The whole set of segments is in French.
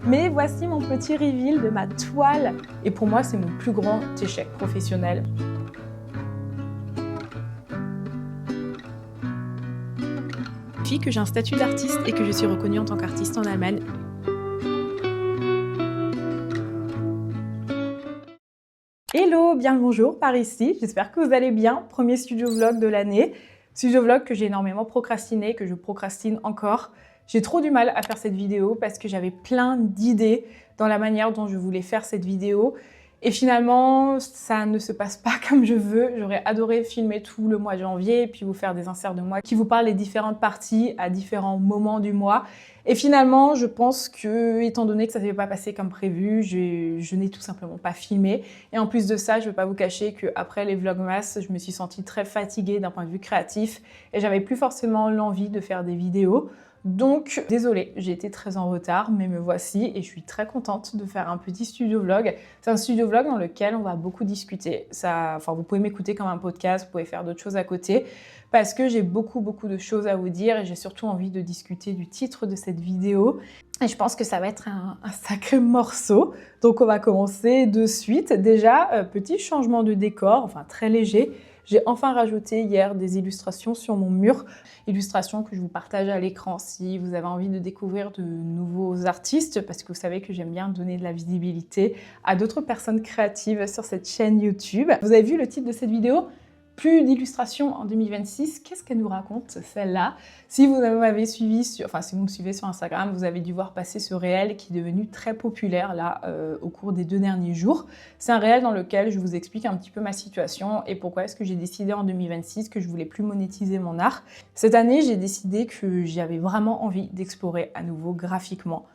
Mais voici mon petit reveal de ma toile. Et pour moi, c'est mon plus grand échec professionnel. Que j'ai un statut d'artiste et que je suis reconnue en tant qu'artiste en Allemagne. Hello, bien le bonjour par ici, j'espère que vous allez bien. Premier studio vlog de l'année. Studio vlog que j'ai énormément procrastiné, que je procrastine encore. J'ai trop du mal à faire cette vidéo parce que j'avais plein d'idées dans la manière dont je voulais faire cette vidéo. Et finalement, ça ne se passe pas comme je veux. J'aurais adoré filmer tout le mois de janvier et puis vous faire des inserts de moi qui vous parlent des différentes parties à différents moments du mois. Et finalement, je pense que, étant donné que ça ne s'est pas passé comme prévu, je n'ai tout simplement pas filmé. Et en plus de ça, je ne vais pas vous cacher qu'après les vlogmas, je me suis sentie très fatiguée d'un point de vue créatif et j'avais plus forcément l'envie de faire des vidéos. Donc, désolée, j'ai été très en retard, mais me voici et je suis très contente de faire un petit studio vlog. C'est un studio vlog dans lequel on va beaucoup discuter. Vous pouvez m'écouter comme un podcast, vous pouvez faire d'autres choses à côté, parce que j'ai beaucoup de choses à vous dire et j'ai surtout envie de discuter du titre de cette vidéo. Et je pense que ça va être un sacré morceau. Donc, on va commencer de suite. Déjà, petit changement de décor, enfin très léger. J'ai enfin rajouté hier des illustrations sur mon mur, illustrations que je vous partage à l'écran si vous avez envie de découvrir de nouveaux artistes, parce que vous savez que j'aime bien donner de la visibilité à d'autres personnes créatives sur cette chaîne YouTube. Vous avez vu le titre de cette vidéo ? Plus d'illustrations en 2026, qu'est-ce qu'elle nous raconte celle-là? Si vous m'avez suivi, si vous me suivez sur Instagram, vous avez dû voir passer ce réel qui est devenu très populaire là au cours des 2 derniers jours. C'est un réel dans lequel je vous explique un petit peu ma situation et pourquoi est-ce que j'ai décidé en 2026 que je voulais plus monétiser mon art. Cette année, j'ai décidé que j'avais vraiment envie d'explorer à nouveau graphiquement.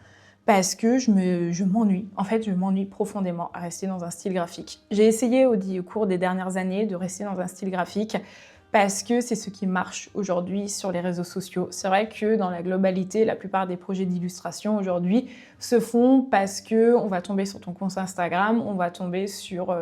Parce que je m'ennuie. En fait, je m'ennuie profondément à rester dans un style graphique. J'ai essayé au cours des dernières années de rester dans un style graphique parce que c'est ce qui marche aujourd'hui sur les réseaux sociaux. C'est vrai que dans la globalité, la plupart des projets d'illustration aujourd'hui se font parce qu'on va tomber sur ton compte Instagram, on va tomber sur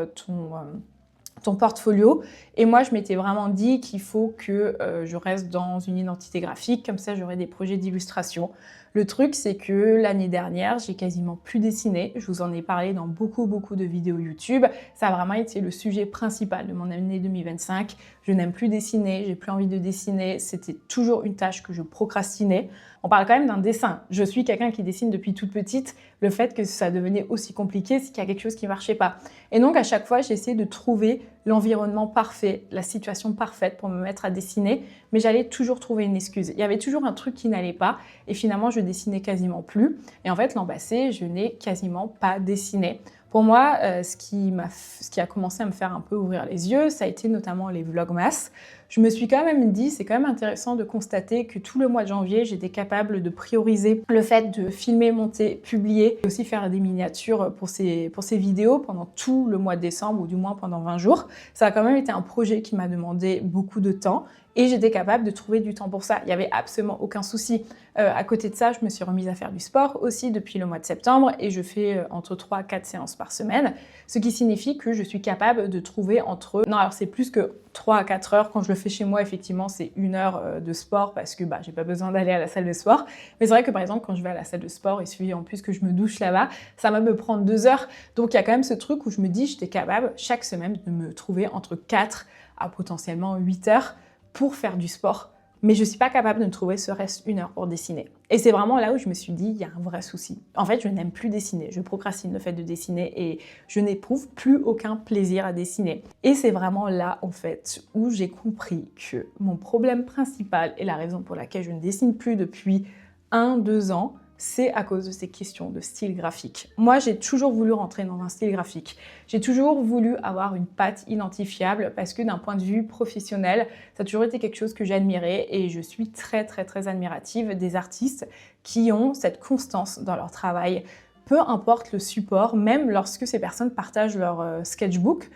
ton portfolio. Et moi, je m'étais vraiment dit qu'il faut que je reste dans une identité graphique, comme ça j'aurai des projets d'illustration. Le truc, c'est que l'année dernière, j'ai quasiment plus dessiné. Je vous en ai parlé dans beaucoup de vidéos YouTube. Ça a vraiment été le sujet principal de mon année 2025. Je n'aime plus dessiner, j'ai plus envie de dessiner. C'était toujours une tâche que je procrastinais. On parle quand même d'un dessin. Je suis quelqu'un qui dessine depuis toute petite. Le fait que ça devenait aussi compliqué, c'est qu'il y a quelque chose qui ne marchait pas. Et donc, à chaque fois, j'ai essayé de trouver l'environnement parfait, la situation parfaite pour me mettre à dessiner, mais j'allais toujours trouver une excuse. Il y avait toujours un truc qui n'allait pas, et finalement, je dessinais quasiment plus. Et en fait, l'an passé, je n'ai quasiment pas dessiné. Pour moi, ce qui a commencé à me faire un peu ouvrir les yeux, ça a été notamment les vlogmas. Je me suis quand même dit, c'est quand même intéressant de constater que tout le mois de janvier, j'étais capable de prioriser le fait de filmer, monter, publier, et aussi faire des miniatures pour ces vidéos pendant tout le mois de décembre, ou du moins pendant 20 jours. Ça a quand même été un projet qui m'a demandé beaucoup de temps. Et j'étais capable de trouver du temps pour ça. Il n'y avait absolument aucun souci. À côté de ça, je me suis remise à faire du sport aussi depuis le mois de septembre et je fais entre 3 à 4 séances par semaine, ce qui signifie que je suis capable de trouver Non, alors c'est plus que 3 à 4 heures. Quand je le fais chez moi, effectivement, c'est 1 heure de sport parce que j'ai pas besoin d'aller à la salle de sport. Mais c'est vrai que par exemple, quand je vais à la salle de sport, il suffit en plus que je me douche là-bas, ça va me prendre 2 heures. Donc il y a quand même ce truc où je me dis, j'étais capable chaque semaine de me trouver entre 4 à potentiellement 8 heures pour faire du sport, mais je ne suis pas capable de me trouver ce reste 1 heure pour dessiner. Et c'est vraiment là où je me suis dit, il y a un vrai souci. En fait, je n'aime plus dessiner, je procrastine le fait de dessiner et je n'éprouve plus aucun plaisir à dessiner. Et c'est vraiment là, en fait, où j'ai compris que mon problème principal et la raison pour laquelle je ne dessine plus depuis 1-2 ans, c'est à cause de ces questions de style graphique. Moi, j'ai toujours voulu rentrer dans un style graphique. J'ai toujours voulu avoir une patte identifiable parce que d'un point de vue professionnel, ça a toujours été quelque chose que j'admirais et je suis très admirative des artistes qui ont cette constance dans leur travail. Peu importe le support, même lorsque ces personnes partagent leur sketchbook,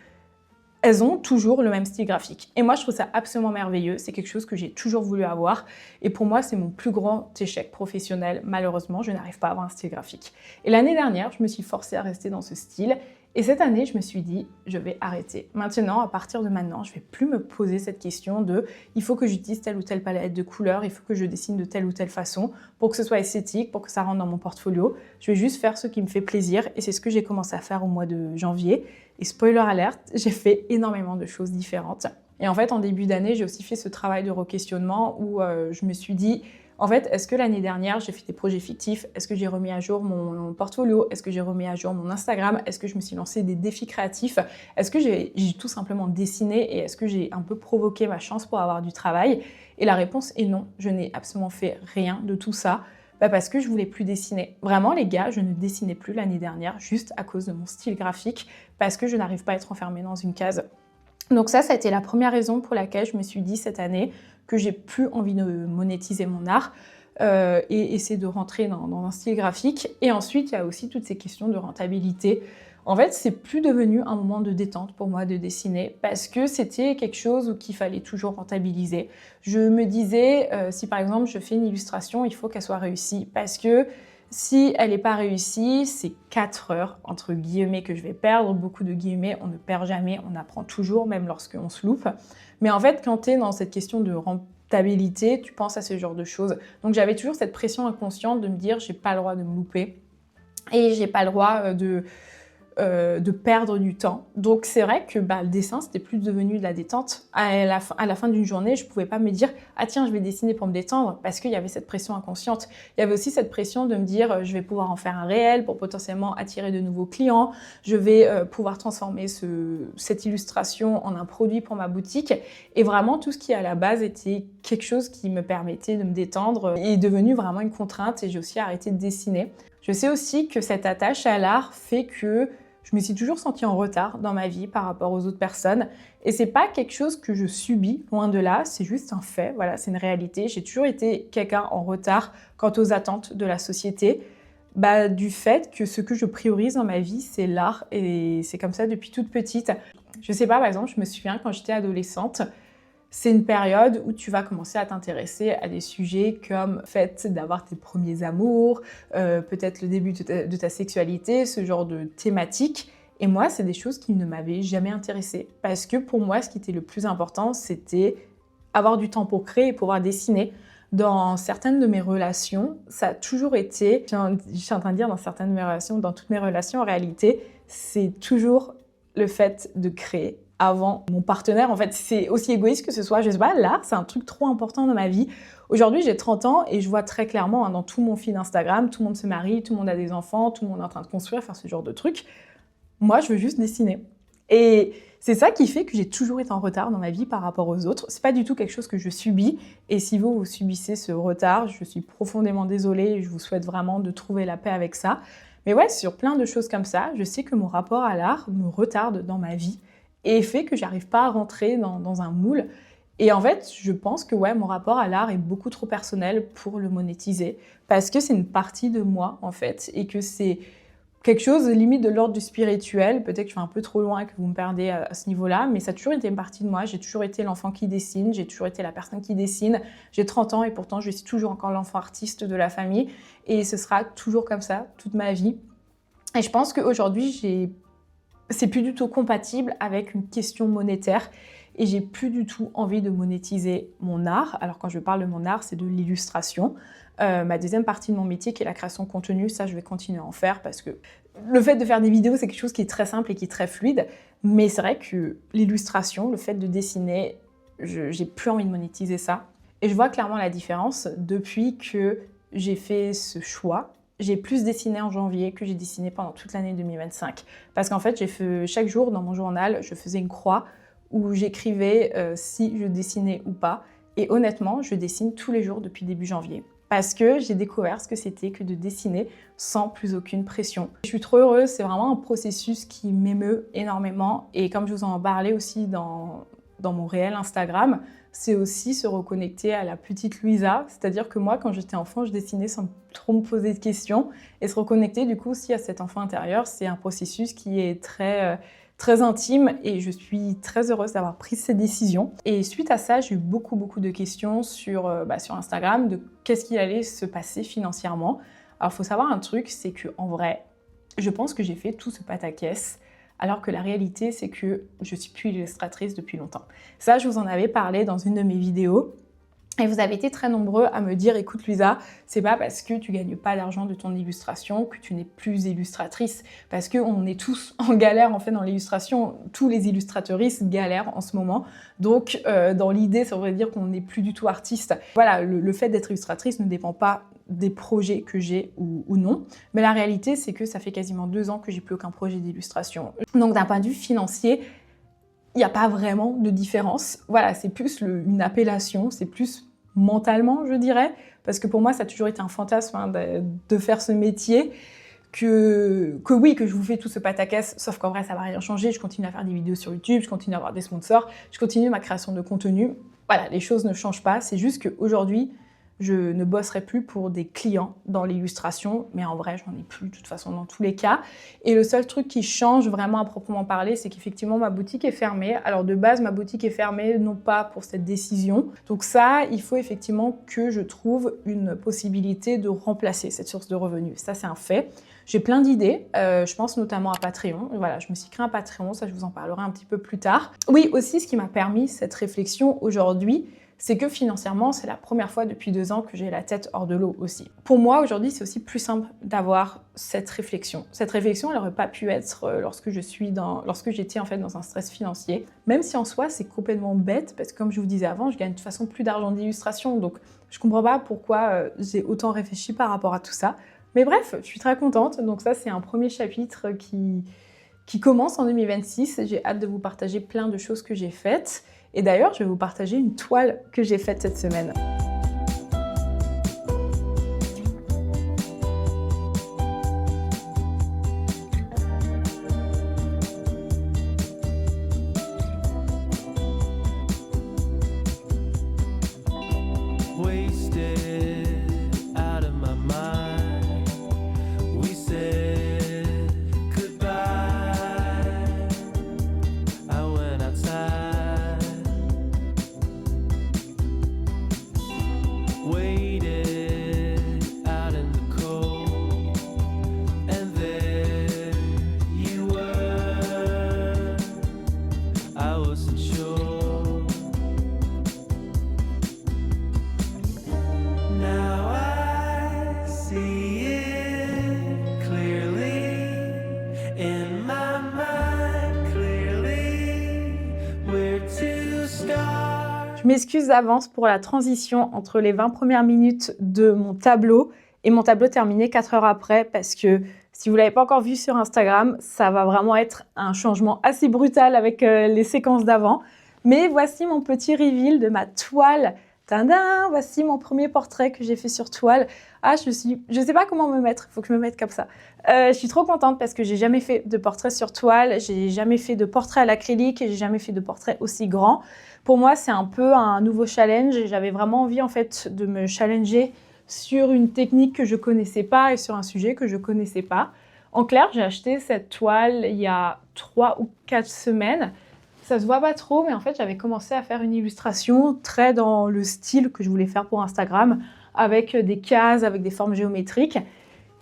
elles ont toujours le même style graphique. Et moi, je trouve ça absolument merveilleux. C'est quelque chose que j'ai toujours voulu avoir. Et pour moi, c'est mon plus grand échec professionnel. Malheureusement, je n'arrive pas à avoir un style graphique. Et l'année dernière, je me suis forcée à rester dans ce style. Et cette année, je me suis dit, je vais arrêter. Maintenant, à partir de maintenant, je ne vais plus me poser cette question de il faut que j'utilise telle ou telle palette de couleurs, il faut que je dessine de telle ou telle façon pour que ce soit esthétique, pour que ça rentre dans mon portfolio. Je vais juste faire ce qui me fait plaisir et c'est ce que j'ai commencé à faire au mois de janvier. Et spoiler alert, j'ai fait énormément de choses différentes. Et en fait, en début d'année, j'ai aussi fait ce travail de re-questionnement où je me suis dit, en fait, est-ce que l'année dernière, j'ai fait des projets fictifs? Est-ce que j'ai remis à jour mon portfolio? Est-ce que j'ai remis à jour mon Instagram? Est-ce que je me suis lancé des défis créatifs? Est-ce que j'ai tout simplement dessiné et est-ce que j'ai un peu provoqué ma chance pour avoir du travail? Et la réponse est non, je n'ai absolument fait rien de tout ça. Parce que je voulais plus dessiner. Vraiment, les gars, je ne dessinais plus l'année dernière juste à cause de mon style graphique parce que je n'arrive pas à être enfermée dans une case. Donc ça a été la première raison pour laquelle je me suis dit cette année que j'ai plus envie de monétiser mon art et essayer de rentrer dans un style graphique. Et ensuite, il y a aussi toutes ces questions de rentabilité. En fait, c'est plus devenu un moment de détente pour moi de dessiner parce que c'était quelque chose qu'il fallait toujours rentabiliser. Je me disais, si par exemple je fais une illustration, il faut qu'elle soit réussie parce que si elle n'est pas réussie, c'est 4 heures, entre guillemets, que je vais perdre. Beaucoup de guillemets, on ne perd jamais, on apprend toujours, même lorsqu'on se loupe. Mais en fait, quand tu es dans cette question de rentabilité, tu penses à ce genre de choses. Donc j'avais toujours cette pression inconsciente de me dire, j'ai pas le droit de me louper et j'ai pas le droit de perdre du temps. Donc c'est vrai que le dessin, c'était plus devenu de la détente. À la fin d'une journée, je pouvais pas me dire « Ah tiens, je vais dessiner pour me détendre » parce qu'il y avait cette pression inconsciente. Il y avait aussi cette pression de me dire « Je vais pouvoir en faire un réel pour potentiellement attirer de nouveaux clients. Je vais pouvoir transformer cette illustration en un produit pour ma boutique. » Et vraiment, tout ce qui à la base était quelque chose qui me permettait de me détendre est devenu vraiment une contrainte et j'ai aussi arrêté de dessiner. Je sais aussi que cette attache à l'art fait que je me suis toujours sentie en retard dans ma vie par rapport aux autres personnes. Et c'est pas quelque chose que je subis, loin de là, c'est juste un fait, voilà, c'est une réalité. J'ai toujours été quelqu'un en retard quant aux attentes de la société. Du fait que ce que je priorise dans ma vie, c'est l'art. Et c'est comme ça depuis toute petite. Je sais pas, par exemple, je me souviens quand j'étais adolescente, c'est une période où tu vas commencer à t'intéresser à des sujets comme le fait d'avoir tes premiers amours, peut-être le début de ta sexualité, ce genre de thématiques. Et moi, c'est des choses qui ne m'avaient jamais intéressée. Parce que pour moi, ce qui était le plus important, c'était avoir du temps pour créer et pouvoir dessiner. Dans certaines de mes relations, ça a toujours été, je suis en train de dire dans certaines de mes relations, dans toutes mes relations en réalité, c'est toujours le fait de créer avant mon partenaire. En fait, c'est aussi égoïste que ce soit, je sais pas, l'art, c'est un truc trop important dans ma vie. Aujourd'hui, j'ai 30 ans et je vois très clairement dans tout mon feed Instagram, tout le monde se marie, tout le monde a des enfants, tout le monde est en train de construire, faire ce genre de trucs. Moi, je veux juste dessiner. Et c'est ça qui fait que j'ai toujours été en retard dans ma vie par rapport aux autres. C'est pas du tout quelque chose que je subis. Et si vous subissez ce retard, je suis profondément désolée et je vous souhaite vraiment de trouver la paix avec ça. Mais ouais, sur plein de choses comme ça, je sais que mon rapport à l'art me retarde dans ma vie et fait que j'arrive pas à rentrer dans un moule. Et en fait, je pense que mon rapport à l'art est beaucoup trop personnel pour le monétiser parce que c'est une partie de moi, en fait, et que c'est quelque chose limite de l'ordre du spirituel. Peut-être que je vais un peu trop loin et que vous me perdez à ce niveau-là, mais ça a toujours été une partie de moi. J'ai toujours été l'enfant qui dessine, j'ai toujours été la personne qui dessine. J'ai 30 ans et pourtant, je suis toujours encore l'enfant artiste de la famille et ce sera toujours comme ça toute ma vie. Et je pense qu'aujourd'hui, c'est plus du tout compatible avec une question monétaire et j'ai plus du tout envie de monétiser mon art. Alors quand je parle de mon art, c'est de l'illustration. Ma deuxième partie de mon métier qui est la création de contenu, ça je vais continuer à en faire parce que le fait de faire des vidéos, c'est quelque chose qui est très simple et qui est très fluide. Mais c'est vrai que l'illustration, le fait de dessiner, j'ai plus envie de monétiser ça. Et je vois clairement la différence depuis que j'ai fait ce choix. J'ai plus dessiné en janvier que j'ai dessiné pendant toute l'année 2025. Parce qu'en fait, chaque jour dans mon journal, je faisais une croix où j'écrivais si je dessinais ou pas. Et honnêtement, je dessine tous les jours depuis début janvier. Parce que j'ai découvert ce que c'était que de dessiner sans plus aucune pression. Je suis trop heureuse, c'est vraiment un processus qui m'émeut énormément. Et comme je vous en parlais aussi dans mon réel Instagram, c'est aussi se reconnecter à la petite Louisa. C'est-à-dire que moi, quand j'étais enfant, je dessinais sans trop me poser de questions. Et se reconnecter du coup aussi à cet enfant intérieur, c'est un processus qui est très intime et je suis très heureuse d'avoir pris cette décision. Et suite à ça, j'ai eu beaucoup de questions sur Instagram de qu'est-ce qu'il allait se passer financièrement. Alors, il faut savoir un truc, c'est qu'en vrai, je pense que j'ai fait tout ce pataquès alors que la réalité, c'est que je suis plus illustratrice depuis longtemps. Ça, je vous en avais parlé dans une de mes vidéos. Et vous avez été très nombreux à me dire, écoute Luisa, c'est pas parce que tu gagnes pas d'argent de ton illustration que tu n'es plus illustratrice, parce qu'on est tous en galère en fait dans l'illustration, tous les illustratrices galèrent en ce moment, donc dans l'idée ça voudrait dire qu'on n'est plus du tout artiste. Voilà, le fait d'être illustratrice ne dépend pas des projets que j'ai ou non, mais la réalité c'est que ça fait quasiment 2 ans que j'ai plus aucun projet d'illustration. Donc d'un point de vue financier, il n'y a pas vraiment de différence. Voilà, c'est plus une appellation, c'est plus mentalement, je dirais, parce que pour moi, ça a toujours été un fantasme hein, de faire ce métier, que oui, que je vous fais tout ce pataquès, sauf qu'en vrai, ça va rien changer. Je continue à faire des vidéos sur YouTube, je continue à avoir des sponsors, je continue ma création de contenu. Voilà, les choses ne changent pas. C'est juste qu'aujourd'hui, je ne bosserai plus pour des clients dans l'illustration, mais en vrai, j'en ai plus de toute façon dans tous les cas. Et le seul truc qui change vraiment à proprement parler, c'est qu'effectivement, ma boutique est fermée. Alors de base, ma boutique est fermée, non pas pour cette décision. Donc ça, il faut effectivement que je trouve une possibilité de remplacer cette source de revenus. Ça, c'est un fait. J'ai plein d'idées, je pense notamment à Patreon. Voilà, je me suis créé un Patreon, ça je vous en parlerai un petit peu plus tard. Oui, aussi, ce qui m'a permis cette réflexion aujourd'hui, c'est que financièrement, c'est la première fois depuis 2 ans que j'ai la tête hors de l'eau aussi. Pour moi, aujourd'hui, c'est aussi plus simple d'avoir cette réflexion. Cette réflexion, elle n'aurait pas pu être lorsque j'étais en fait dans un stress financier. Même si en soi, c'est complètement bête, parce que comme je vous disais avant, je gagne de toute façon plus d'argent d'illustration, donc je comprends pas pourquoi j'ai autant réfléchi par rapport à tout ça. Mais bref, je suis très contente, donc ça, c'est un premier chapitre qui commence en 2026. J'ai hâte de vous partager plein de choses que j'ai faites. Et d'ailleurs, je vais vous partager une toile que j'ai faite cette semaine. Je m'excuse d'avance pour la transition entre les 20 premières minutes de mon tableau et mon tableau terminé 4 heures après, parce que si vous ne l'avez pas encore vu sur Instagram, ça va vraiment être un changement assez brutal avec les séquences d'avant. Mais voici mon petit reveal de ma toile. Tadam! Voici mon premier portrait que j'ai fait sur toile. Ah, je sais pas comment me mettre, il faut que je me mette comme ça. Je suis trop contente parce que j'ai jamais fait de portrait sur toile, j'ai jamais fait de portrait à l'acrylique et j'ai jamais fait de portrait aussi grand. Pour moi, c'est un peu un nouveau challenge et j'avais vraiment envie en fait de me challenger sur une technique que je connaissais pas et sur un sujet que je connaissais pas. En clair, j'ai acheté cette toile il y a 3 ou 4 semaines. Ça se voit pas trop, mais en fait, j'avais commencé à faire une illustration très dans le style que je voulais faire pour Instagram, avec des cases, avec des formes géométriques.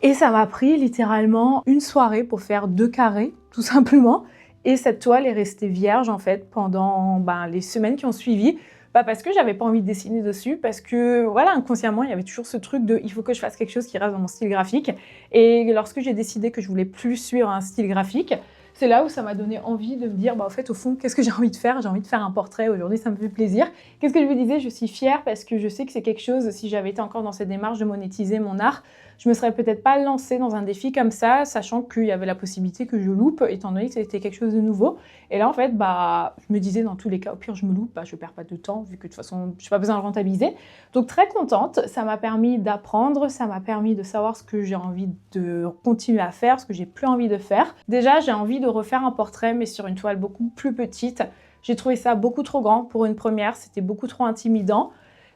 Et ça m'a pris littéralement une soirée pour faire 2 carrés, tout simplement. Et cette toile est restée vierge, en fait, pendant les semaines qui ont suivi. Parce que j'avais pas envie de dessiner dessus, parce que, voilà, inconsciemment, il y avait toujours ce truc de « il faut que je fasse quelque chose qui reste dans mon style graphique ». Et lorsque j'ai décidé que je voulais plus suivre un style graphique, c'est là où ça m'a donné envie de me dire, en fait, au fond, qu'est-ce que j'ai envie de faire? J'ai envie de faire un portrait. Aujourd'hui, ça me fait plaisir. Qu'est-ce que je vous disais? Je suis fière parce que je sais que c'est quelque chose, si j'avais été encore dans cette démarche de monétiser mon art, je me serais peut-être pas lancée dans un défi comme ça, sachant qu'il y avait la possibilité que je loupe, étant donné que c'était quelque chose de nouveau. Et là, en fait, je me disais, dans tous les cas, au pire, je me loupe, je perds pas de temps, vu que de toute façon, je n'ai pas besoin de rentabiliser. Donc, très contente. Ça m'a permis d'apprendre, ça m'a permis de savoir ce que j'ai envie de continuer à faire, ce que j'ai plus envie de faire. Déjà, j'ai envie de refaire un portrait, mais sur une toile beaucoup plus petite. J'ai trouvé ça beaucoup trop grand pour une première, c'était beaucoup trop intimidant.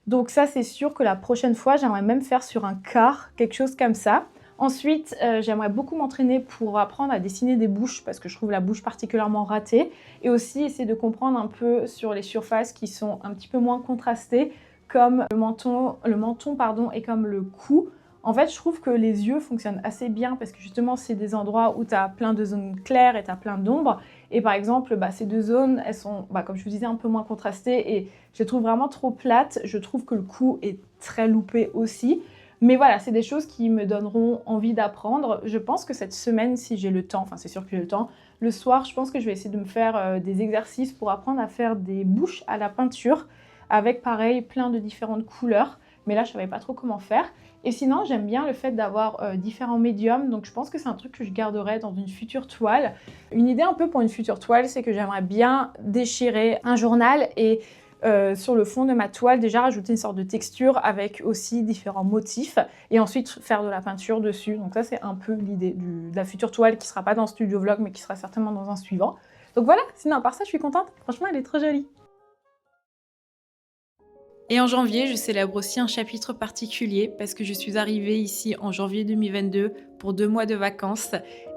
Donc ça, c'est sûr que la prochaine fois, j'aimerais même faire sur un quart, quelque chose comme ça. Ensuite, j'aimerais beaucoup m'entraîner pour apprendre à dessiner des bouches, parce que je trouve la bouche particulièrement ratée. Et aussi essayer de comprendre un peu sur les surfaces qui sont un petit peu moins contrastées, comme le menton et comme le cou. En fait, je trouve que les yeux fonctionnent assez bien parce que justement, c'est des endroits où tu as plein de zones claires et tu as plein d'ombres. Et par exemple, ces deux zones, elles sont, comme je vous disais, un peu moins contrastées et je les trouve vraiment trop plates. Je trouve que le cou est très loupé aussi. Mais voilà, c'est des choses qui me donneront envie d'apprendre. Je pense que cette semaine, si j'ai le temps, enfin c'est sûr que j'ai le temps, le soir, je pense que je vais essayer de me faire des exercices pour apprendre à faire des bouches à la peinture avec pareil, plein de différentes couleurs. Mais là, je ne savais pas trop comment faire. Et sinon, j'aime bien le fait d'avoir différents médiums. Donc, je pense que c'est un truc que je garderai dans une future toile. Une idée un peu pour une future toile, c'est que j'aimerais bien déchirer un journal et sur le fond de ma toile, déjà rajouter une sorte de texture avec aussi différents motifs et ensuite faire de la peinture dessus. Donc ça, c'est un peu l'idée de la future toile qui ne sera pas dans Studio Vlog, mais qui sera certainement dans un suivant. Donc voilà, sinon à part ça, je suis contente. Franchement, elle est trop jolie. Et en janvier, je célèbre aussi un chapitre particulier parce que je suis arrivée ici en janvier 2022 pour 2 mois de vacances.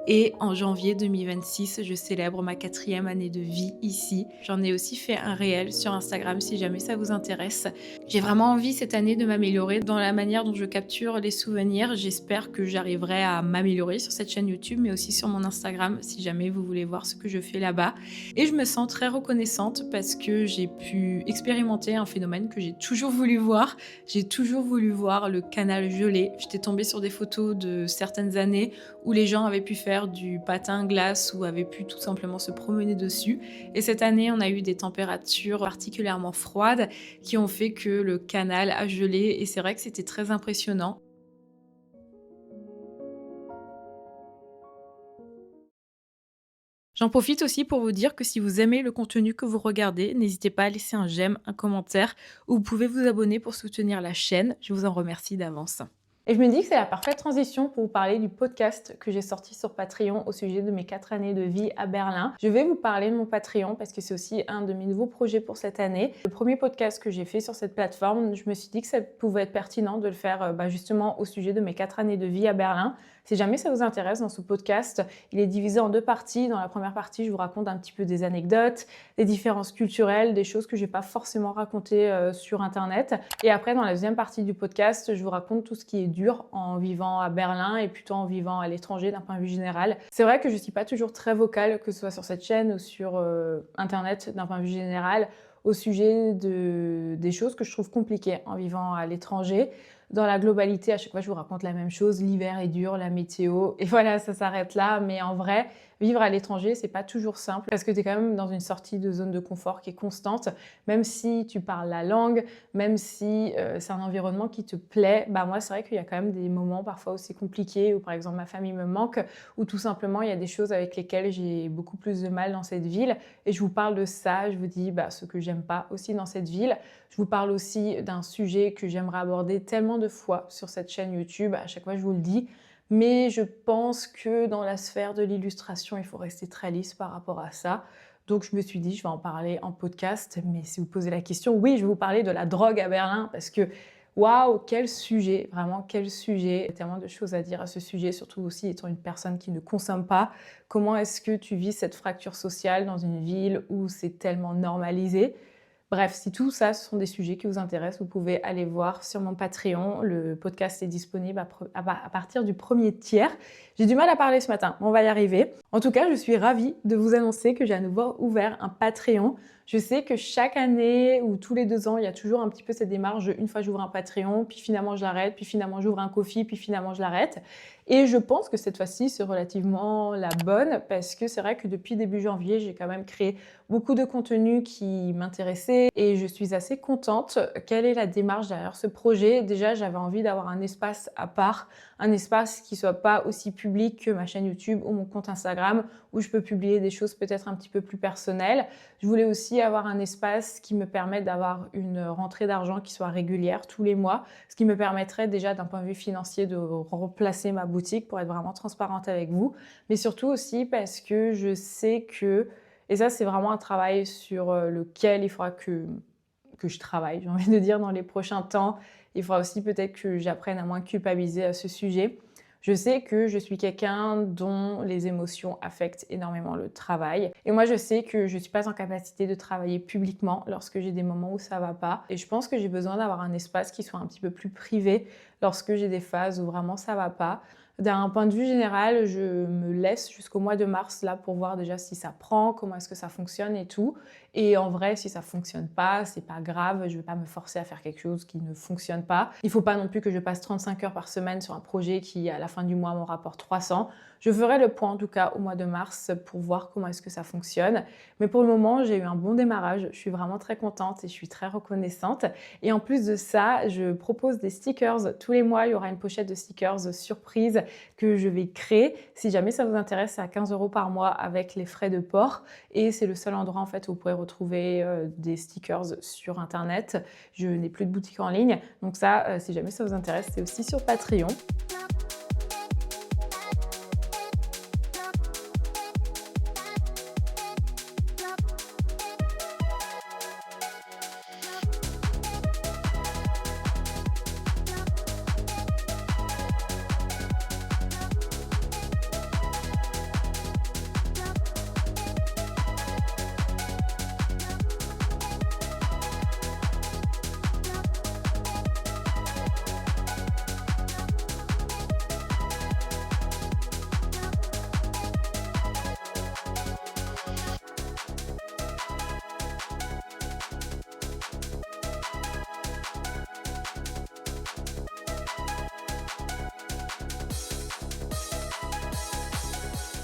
Et en janvier 2026, je célèbre ma 4e année de vie ici. J'en ai aussi fait un réel sur Instagram si jamais ça vous intéresse. J'ai vraiment envie cette année de m'améliorer dans la manière dont je capture les souvenirs. J'espère que j'arriverai à m'améliorer sur cette chaîne YouTube, mais aussi sur mon Instagram si jamais vous voulez voir ce que je fais là-bas. Et je me sens très reconnaissante parce que j'ai pu expérimenter un phénomène que j'ai toujours voulu voir. J'ai toujours voulu voir le canal gelé. J'étais tombée sur des photos de certaines années où les gens avaient pu faire du patin glace ou avaient pu tout simplement se promener dessus. Et cette année, on a eu des températures particulièrement froides qui ont fait que le canal a gelé et c'est vrai que c'était très impressionnant. J'en profite aussi pour vous dire que si vous aimez le contenu que vous regardez, n'hésitez pas à laisser un j'aime, un commentaire ou vous pouvez vous abonner pour soutenir la chaîne. Je vous en remercie d'avance. Et je me dis que c'est la parfaite transition pour vous parler du podcast que j'ai sorti sur Patreon au sujet de mes 4 années de vie à Berlin. Je vais vous parler de mon Patreon parce que c'est aussi un de mes nouveaux projets pour cette année. Le premier podcast que j'ai fait sur cette plateforme, je me suis dit que ça pouvait être pertinent de le faire justement au sujet de mes 4 années de vie à Berlin. Si jamais ça vous intéresse, dans ce podcast, il est divisé en 2 parties. Dans la première partie, je vous raconte un petit peu des anecdotes, des différences culturelles, des choses que je n'ai pas forcément racontées sur Internet. Et après, dans la deuxième partie du podcast, je vous raconte tout ce qui est dur en vivant à Berlin et plutôt en vivant à l'étranger d'un point de vue général. C'est vrai que je ne suis pas toujours très vocale, que ce soit sur cette chaîne ou sur Internet d'un point de vue général, au sujet des choses que je trouve compliquées en vivant à l'étranger. Dans la globalité, à chaque fois, je vous raconte la même chose. L'hiver est dur, la météo, et voilà, ça s'arrête là. Mais en vrai, vivre à l'étranger, c'est pas toujours simple parce que tu es quand même dans une sortie de zone de confort qui est constante. Même si tu parles la langue, même si c'est un environnement qui te plaît, moi, c'est vrai qu'il y a quand même des moments parfois aussi compliqués où, par exemple, ma famille me manque ou tout simplement, il y a des choses avec lesquelles j'ai beaucoup plus de mal dans cette ville. Et je vous parle de ça, je vous dis ce que j'aime pas aussi dans cette ville. Je vous parle aussi d'un sujet que j'aimerais aborder tellement de fois sur cette chaîne YouTube. À chaque fois, je vous le dis. Mais je pense que dans la sphère de l'illustration, il faut rester très lisse par rapport à ça. Donc, je me suis dit, je vais en parler en podcast. Mais si vous posez la question, oui, je vais vous parler de la drogue à Berlin parce que, waouh, quel sujet, vraiment quel sujet. Il y a tellement de choses à dire à ce sujet, surtout aussi étant une personne qui ne consomme pas. Comment est-ce que tu vis cette fracture sociale dans une ville où c'est tellement normalisé ? Bref, si tout ça, ce sont des sujets qui vous intéressent, vous pouvez aller voir sur mon Patreon. Le podcast est disponible à partir du 1er tiers. J'ai du mal à parler ce matin, mais on va y arriver. En tout cas, je suis ravie de vous annoncer que j'ai à nouveau ouvert un Patreon. Je sais que chaque année ou tous les 2 ans, il y a toujours un petit peu cette démarche de une fois j'ouvre un Patreon, puis finalement je l'arrête, puis finalement j'ouvre un Ko-fi, puis finalement je l'arrête. Et je pense que cette fois-ci, c'est relativement la bonne parce que c'est vrai que depuis début janvier, j'ai quand même créé beaucoup de contenu qui m'intéressait et je suis assez contente. Quelle est la démarche derrière ce projet? Déjà, j'avais envie d'avoir un espace à part, un espace qui soit pas aussi public que ma chaîne YouTube ou mon compte Instagram où je peux publier des choses peut-être un petit peu plus personnelles. Je voulais aussi avoir un espace qui me permette d'avoir une rentrée d'argent qui soit régulière tous les mois, ce qui me permettrait déjà d'un point de vue financier de remplacer ma boutique pour être vraiment transparente avec vous, mais surtout aussi parce que je sais que, et ça c'est vraiment un travail sur lequel il faudra que je travaille, j'ai envie de dire, dans les prochains temps. Il faudra aussi peut-être que j'apprenne à moins culpabiliser à ce sujet. Je sais que je suis quelqu'un dont les émotions affectent énormément le travail. Et moi, je sais que je ne suis pas en capacité de travailler publiquement lorsque j'ai des moments où ça va pas. Et je pense que j'ai besoin d'avoir un espace qui soit un petit peu plus privé lorsque j'ai des phases où vraiment ça va pas. D'un point de vue général, je me laisse jusqu'au mois de mars là pour voir déjà si ça prend, comment est-ce que ça fonctionne et tout. Et en vrai, si ça fonctionne pas, c'est pas grave, je vais pas me forcer à faire quelque chose qui ne fonctionne pas. Il faut pas non plus que je passe 35 heures par semaine sur un projet qui, à la fin du mois, m'en rapporte 300. Je ferai le point en tout cas au mois de mars pour voir comment est-ce que ça fonctionne. Mais pour le moment, j'ai eu un bon démarrage. Je suis vraiment très contente et je suis très reconnaissante. Et en plus de ça, je propose des stickers. Tous les mois, il y aura une pochette de stickers surprise que je vais créer. Si jamais ça vous intéresse, c'est à 15 € par mois avec les frais de port. Et c'est le seul endroit en fait où vous pourrez retrouver des stickers sur internet. Je n'ai plus de boutique en ligne. Donc ça, si jamais ça vous intéresse, c'est aussi sur Patreon.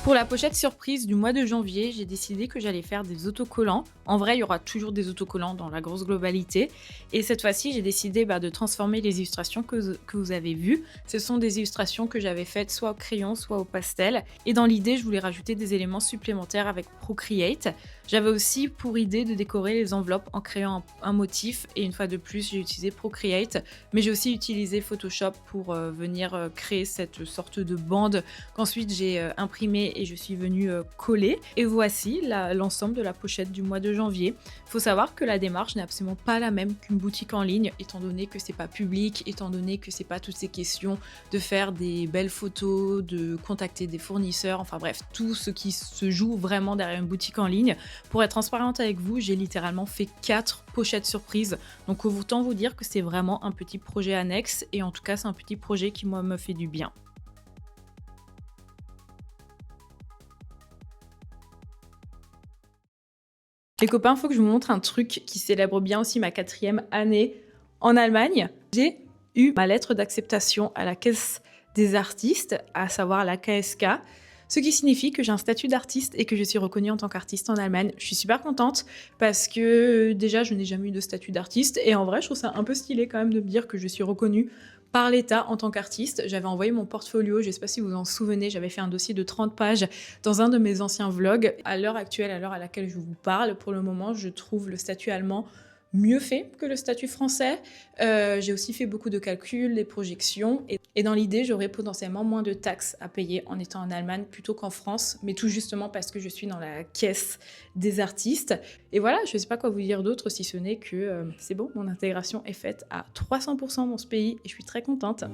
Pour la pochette surprise du mois de janvier, j'ai décidé que j'allais faire des autocollants. En vrai, il y aura toujours des autocollants dans la grosse globalité. Et cette fois-ci, j'ai décidé de transformer les illustrations que vous avez vues. Ce sont des illustrations que j'avais faites soit au crayon, soit au pastel. Et dans l'idée, je voulais rajouter des éléments supplémentaires avec Procreate. J'avais aussi pour idée de décorer les enveloppes en créant un motif. Et une fois de plus, j'ai utilisé Procreate. Mais j'ai aussi utilisé Photoshop pour venir créer cette sorte de bande qu'ensuite j'ai imprimée et je suis venue coller. Et voici l'ensemble de la pochette du mois de janvier. Il faut savoir que la démarche n'est absolument pas la même qu'une boutique en ligne, étant donné que c'est pas public, étant donné que c'est pas toutes ces questions de faire des belles photos, de contacter des fournisseurs, enfin bref, tout ce qui se joue vraiment derrière une boutique en ligne. Pour être transparente avec vous, j'ai littéralement fait 4 pochettes surprises. Donc autant vous dire que c'est vraiment un petit projet annexe et en tout cas c'est un petit projet qui moi me fait du bien. Les copains, il faut que je vous montre un truc qui célèbre bien aussi ma 4e année en Allemagne. J'ai eu ma lettre d'acceptation à la Caisse des artistes, à savoir la KSK, ce qui signifie que j'ai un statut d'artiste et que je suis reconnue en tant qu'artiste en Allemagne. Je suis super contente parce que déjà, je n'ai jamais eu de statut d'artiste et en vrai, je trouve ça un peu stylé quand même de me dire que je suis reconnue par l'État en tant qu'artiste. J'avais envoyé mon portfolio, je ne sais pas si vous vous en souvenez, j'avais fait un dossier de 30 pages dans un de mes anciens vlogs. À l'heure actuelle, à l'heure à laquelle je vous parle, pour le moment, je trouve le statut allemand mieux fait que le statut français. J'ai aussi fait beaucoup de calculs, des projections, et dans l'idée, j'aurais potentiellement moins de taxes à payer en étant en Allemagne plutôt qu'en France, mais tout justement parce que je suis dans la caisse des artistes. Et voilà, je ne sais pas quoi vous dire d'autre si ce n'est que c'est bon, mon intégration est faite à 300% dans ce pays et je suis très contente.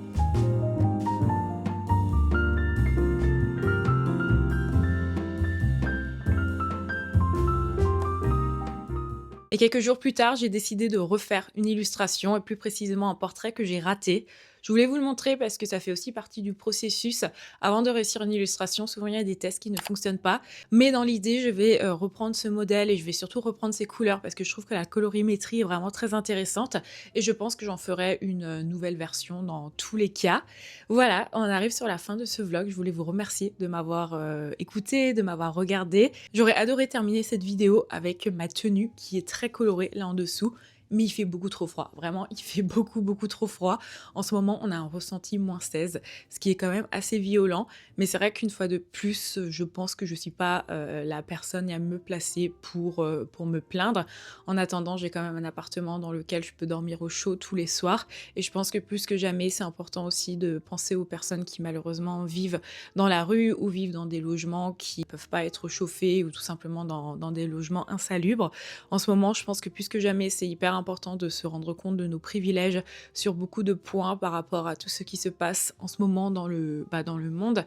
Et quelques jours plus tard, j'ai décidé de refaire une illustration, et plus précisément un portrait que j'ai raté. Je voulais vous le montrer parce que ça fait aussi partie du processus. Avant de réussir une illustration, souvent il y a des tests qui ne fonctionnent pas. Mais dans l'idée, je vais reprendre ce modèle et je vais surtout reprendre ses couleurs parce que je trouve que la colorimétrie est vraiment très intéressante. Et je pense que j'en ferai une nouvelle version dans tous les cas. Voilà, on arrive sur la fin de ce vlog. Je voulais vous remercier de m'avoir écouté, de m'avoir regardé. J'aurais adoré terminer cette vidéo avec ma tenue qui est très colorée là en dessous. Mais il fait beaucoup trop froid. Vraiment, il fait beaucoup trop froid. En ce moment, on a un ressenti -16, ce qui est quand même assez violent. Mais c'est vrai qu'une fois de plus, je pense que je suis pas la personne à me placer pour me plaindre. En attendant, j'ai quand même un appartement dans lequel je peux dormir au chaud tous les soirs. Et je pense que plus que jamais, c'est important aussi de penser aux personnes qui malheureusement vivent dans la rue ou vivent dans des logements qui peuvent pas être chauffés ou tout simplement dans des logements insalubres. En ce moment, je pense que plus que jamais, c'est hyper important de se rendre compte de nos privilèges sur beaucoup de points par rapport à tout ce qui se passe en ce moment dans dans le monde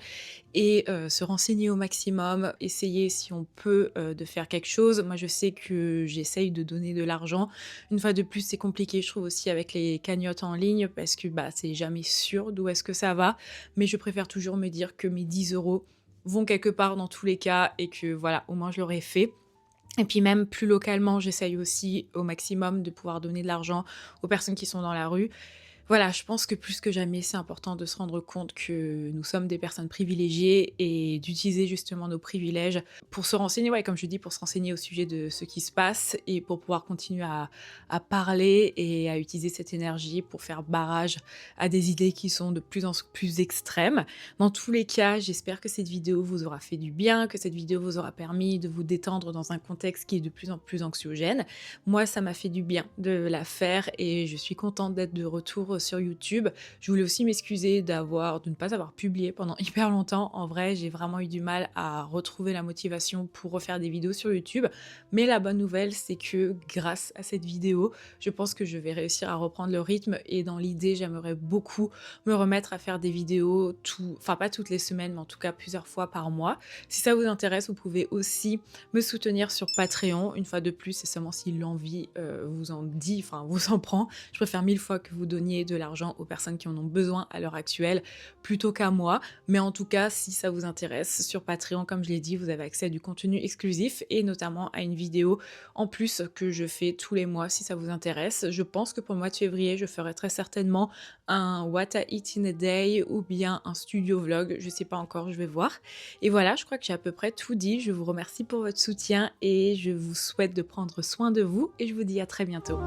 et se renseigner au maximum, essayer si on peut de faire quelque chose. Moi, je sais que j'essaye de donner de l'argent. Une fois de plus, c'est compliqué, je trouve aussi avec les cagnottes en ligne parce que c'est jamais sûr d'où est-ce que ça va. Mais je préfère toujours me dire que mes 10 euros vont quelque part dans tous les cas et que voilà, au moins je l'aurais fait. Et puis même plus localement, j'essaye aussi au maximum de pouvoir donner de l'argent aux personnes qui sont dans la rue. Voilà, je pense que plus que jamais, c'est important de se rendre compte que nous sommes des personnes privilégiées et d'utiliser justement nos privilèges pour se renseigner, ouais, comme je dis, pour se renseigner au sujet de ce qui se passe et pour pouvoir continuer à parler et à utiliser cette énergie pour faire barrage à des idées qui sont de plus en plus extrêmes. Dans tous les cas, j'espère que cette vidéo vous aura fait du bien, que cette vidéo vous aura permis de vous détendre dans un contexte qui est de plus en plus anxiogène. Moi, ça m'a fait du bien de la faire et je suis contente d'être de retour sur YouTube. Je voulais aussi m'excuser de ne pas avoir publié pendant hyper longtemps. En vrai, j'ai vraiment eu du mal à retrouver la motivation pour refaire des vidéos sur YouTube. Mais la bonne nouvelle, c'est que grâce à cette vidéo, je pense que je vais réussir à reprendre le rythme et dans l'idée, j'aimerais beaucoup me remettre à faire des vidéos, enfin pas toutes les semaines, mais en tout cas plusieurs fois par mois. Si ça vous intéresse, vous pouvez aussi me soutenir sur Patreon. Une fois de plus, c'est seulement si l'envie vous en prend. Je préfère 1000 fois que vous donniez de l'argent aux personnes qui en ont besoin à l'heure actuelle plutôt qu'à moi. Mais en tout cas, si ça vous intéresse, sur Patreon, comme je l'ai dit, vous avez accès à du contenu exclusif et notamment à une vidéo en plus que je fais tous les mois si ça vous intéresse. Je pense que pour le mois de février, je ferai très certainement un What I Eat in a Day ou bien un studio vlog. Je sais pas encore, je vais voir. Et voilà, je crois que j'ai à peu près tout dit. Je vous remercie pour votre soutien et je vous souhaite de prendre soin de vous et je vous dis à très bientôt.